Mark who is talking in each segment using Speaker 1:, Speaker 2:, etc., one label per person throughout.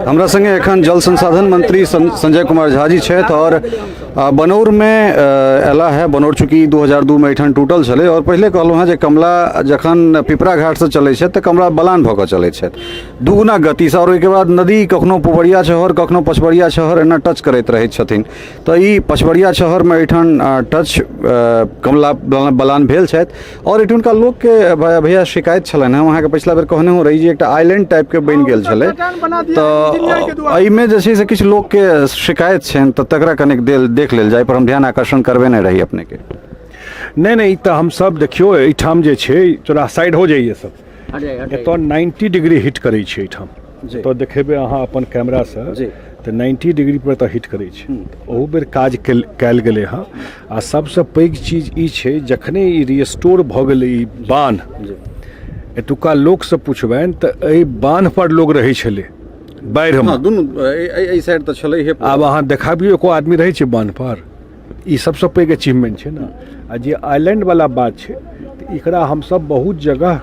Speaker 1: हमरा संगे एखन जल संसाधन मंत्री संजय कुमार झा जी छथि और बनौर में एला है। बनौर चूँकि 2002 में एठान टूटल छलै और पहले कहलहुँ हैं जे कमला जखन पिपरा घाट से चलै छै तऽ कमला बलान भऽ कऽ चलै छथि दुगुना गति से, और ओहिके बाद नदी कखनो पुबरिया छहर कखनो पछबरिया छहर एना टच करैत रहैत छथिन। तऽ ई पछबरिया छहर में एठान टच कमला बलान भेल छथि और एठुनका लोक के भैया शिकायत छलनि हैं। अहाँके पिछला बेर कहने हो रही जे एकटा आइलैंड टाइप के बनि गेल छलै, तऽ एहिमे जे छै से किछु लोक के शिकायत छनि, तऽ तकरा कनिक देख लेल जाय पर हम ध्यान आकर्षण करबे नहीं रही अपने के।
Speaker 2: नहीं तो हम सब देखियो एठाम जे छै तोरा साइड हो जाइए सब तो 90 डिग्री हिट करे छै एठाम, तो देखेबे अहाँ अपन कैमरा से तो 90 डिग्री पर तो हिट करे छै। ओहू बेर काज कैल गेलै हँ। आ सबसे पैघ चीज ई छै जखने ई रिस्टोर भऽ गेलै ई बांध, एतुका लोक से पुछबनि तऽ एहि बांध पर लोग रहै छलै बाढ़ि में।
Speaker 1: दुनू एहि साइड तऽ छलै हे।
Speaker 2: आब अहाँ देखाबियो एको आदमी रहै छै बांध पर, ई सबसे पैघ अचीवमेंट छै ना। आ जे आइलैंड वाला बात छै तऽ एकरा हम सब बहुत जगह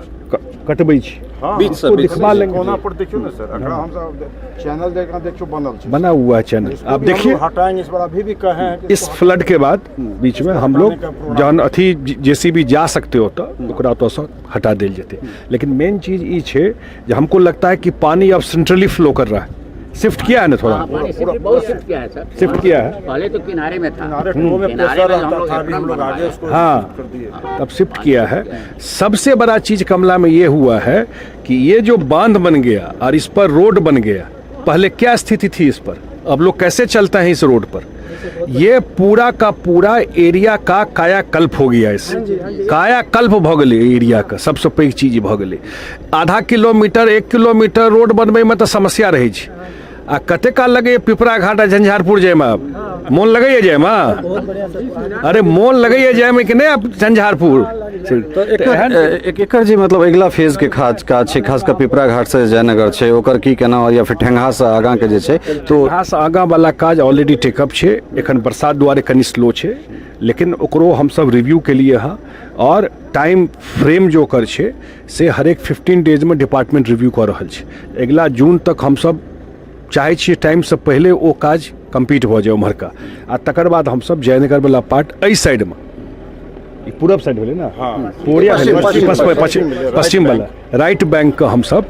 Speaker 2: कटबै छी।
Speaker 1: बीच से
Speaker 2: दिखवा लेंगे
Speaker 3: कोना पर देखियो ना सर, अगर हम सब चैनल देखना देखियो
Speaker 2: बना हुआ है चैनल। आप देखिए
Speaker 3: हटाएंगे इस बार, अभी भी कहें
Speaker 2: इस फ्लड के बाद बीच में हम लोग जहन अथी जेसीबी जा सकते हो तो ओकरा तो सब हटा देल जेते। लेकिन मेन चीज ये छे जो हमको लगता है कि पानी अब सेंट्रली फ्लो कर रहा है। शिफ्ट किया है ना थोड़ा,
Speaker 4: बहुत शिफ्ट किया है सर।
Speaker 2: शिफ्ट किया है,
Speaker 4: पहले तो किनारे में था,
Speaker 3: किनारे में हम लोग आगे उसको
Speaker 2: हाँ
Speaker 3: कर दिए।
Speaker 2: तब शिफ्ट किया है। सबसे बड़ा चीज कमला में ये हुआ है कि ये जो बांध बन गया और इस पर रोड बन गया, पहले क्या स्थिति थी इस पर, अब लोग कैसे चलते हैं इस रोड पर। ये पूरा का पूरा एरिया का कायाकल्प हो गया। इस कायाकल्प भ गेलै एरिया का सबसे पैघ चीज भ गेलै। आधा किलोमीटर 1 किलोमीटर रोड बनबे में तो समस्या रहे छै। आ कते काल लगे पिपरा घाट आ झंझारपुर जाए में, अब मोन लगे जाए में, अरे मोन लगे जाए में कि नहीं अब झंझारपुर
Speaker 1: तो एक एकर जी मतलब अगला फेज के काज छै, खास कर पिपरा घाट से जयनगर छै ओकर की केना, या फिर ठेंगा से आगां के जे छै तो
Speaker 2: ठेंगा से आगां वाला काज ऑलरेडी टेकअप छै। एखन बरसात दुआरे कनी स्लो छै, लेकिन ओकरो हम सब रिव्यू के लिए हाँ। और टाइम फ्रेम जो कर छै से हर एक 15 डेज में डिपार्टमेंट रिव्यू कर रहल छै। अगला जून तक हम सब चाहे छिए टाइम से पहले वो काज कंप्लीट हो जाए उम्हर का। आ तकर बाद हम सब जयनगर वाला पार्ट एहि साइड में, पूरब साइड भेलै ना, पूर्णिया पश्चिम वाला राइट बैंक का हम सब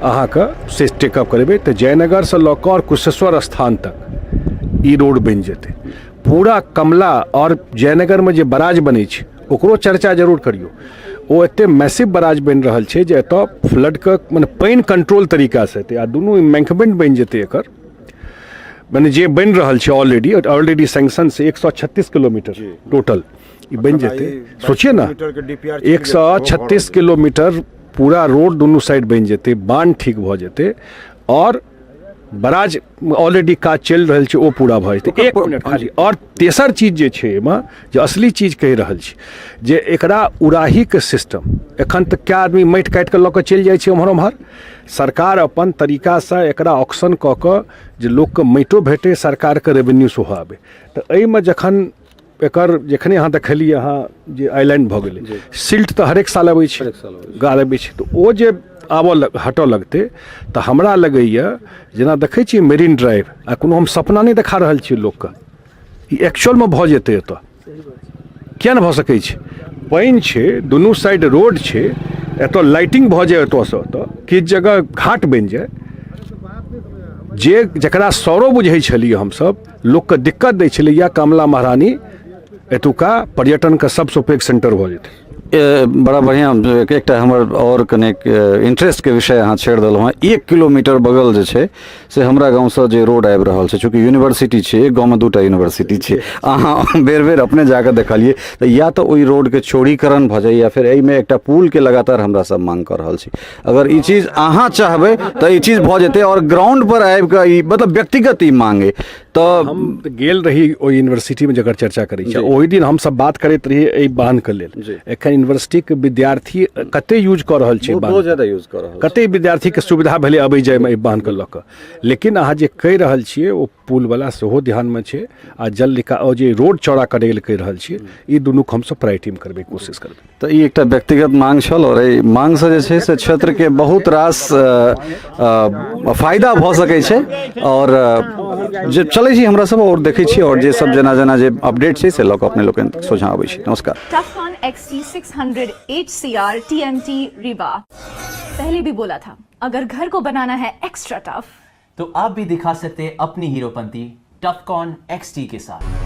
Speaker 2: अहाँ का से टेकअप करेबे। तो जयनगर से लऽ कऽ और कुशेश्वर स्थान तक ई रोड बन जेते। पूरा कमला और जयनगर में जे बराज बनै छै ओकरो चर्चा जरूर करियो। वो एते मैसिव बराज बन रहल छै जे एतऽ फ्लड का माने पानि कंट्रोल तरीका से हेतै। आ दुनू एम्बैंकमेंट बन जेतै एकर, माने जे बन रहल छै ऑलरेडी सैंक्शन से 136 किलोमीटर टोटल ई बन जेतै। सोचिए ना 136 किलोमीटर पूरा रोड दुनू साइड बन जेतै, बांध ठीक भऽ जेतै और बराज ऑलरेडी काज चल रहल छै ओ पूरा भऽ जेतै। 1 मिनट खाली। और तेसर चीज जे छै एहिमे जे असली चीज कहि रहल छी जे एकरा उड़ाही के सिस्टम एखन तक क्या आदमी माटि काटि कऽ लऽ कऽ चलि जाइ छै उम्हर उम्हर। सरकार अपन तरीका से एकरा ऑक्शन कऽ कऽ जे लोकके माटिओ भेटै, सरकार के रेवेन्यू सेहो आबै। तऽ एहिमे जखने अहाँ देखलिए अहाँ जे आइलैंड भऽ गेलै, सिल्ट तऽ हरेक साल अबै छै, गाड़बै छै, तऽ ओ जे हटऽ लगते तो हमरा लगैया जेना देखै छियै मेरीन ड्राइव आ कोनो हम सपना नहीं देखा रहल छियै लोक के, ई एक्चुअल में भऽ जेतै। एतऽ किया नहीं भऽ सकै छै, पानि छै दुनू साइड रोड छै, एतऽ लाइटिंग भऽ जाए, एतऽसँ एतऽ किछु जगह घाट बनि जाए, जे जकरा सौरो बुझै छलियै हमसब लोकके दिक्कत दै छलैया कमला महारानी एतुका पर्यटन का सबसँ पैघ सेंटर भऽ जेतै।
Speaker 1: बड़ा बढ़िया एक हमर और कनेक इंटरेस्ट के विषय अहाँ छेड़ दिलहुँ हैं। 1 किलोमीटर बगल जे छै से हमरा गाँव से जे रोड आबि रहल छै, चूँकि यूनिवर्सिटी छै, गाँव में 2टा यूनिवर्सिटी छै, अहाँ बेर बेर अपने जाकर देखलिए तो या तो ओई रोड के चौड़ीकरण भऽ जाए या फिर एहिमे एकटा पुल के लगातार हमरा सब मांग कर रहल छी। अगर ई चीज अहाँ चाहबै तो ई चीज भऽ जेतै और ग्राउंड पर आबि कऽ ई मतलब व्यक्तिगत ई मांगे तो
Speaker 2: हम तऽ गेल रही ओ यूनिवर्सिटी में जकर चर्चा करी छै ओहि दिन हम सब बात करैत रही एहि बांध के लेल एखन यूनिवर्सिटी के विद्यार्थी कते यूज कऽ रहल छै
Speaker 1: बहुत ज्यादा यूज कर रहल
Speaker 2: कते विद्यार्थी के सुविधा भेलै अबै जाय में बांध के लऽ कऽ लेकिन अहाँ जे कहि रहल छियै ओ पुल वाला सेहो ध्यान में छै आ जल निकास जे रोड चौड़ा करे लेल कहि रहल छियै ई दुनू हम सब प्रायोरिटी में करबै कोशिश करबै
Speaker 1: तो ई एकटा व्यक्तिगत मांग छल और एहि मांग से जे छै से क्षेत्र के बहुत रास फायदा भऽ सकै छै और जे चलै छी हमरा सब और देखै छी और जे सब जेना जेना जे अपडेट छै से लऽ कऽ अपने लोकनि सोझा आबै छी। नमस्कार।
Speaker 5: टफकॉन XT 600 HCR TMT रीवा। पहले भी बोला था अगर घर को बनाना है एक्स्ट्रा टफ
Speaker 6: तो आप भी दिखा सकते हैं अपनी हीरोपंती टफकॉन XT के साथ।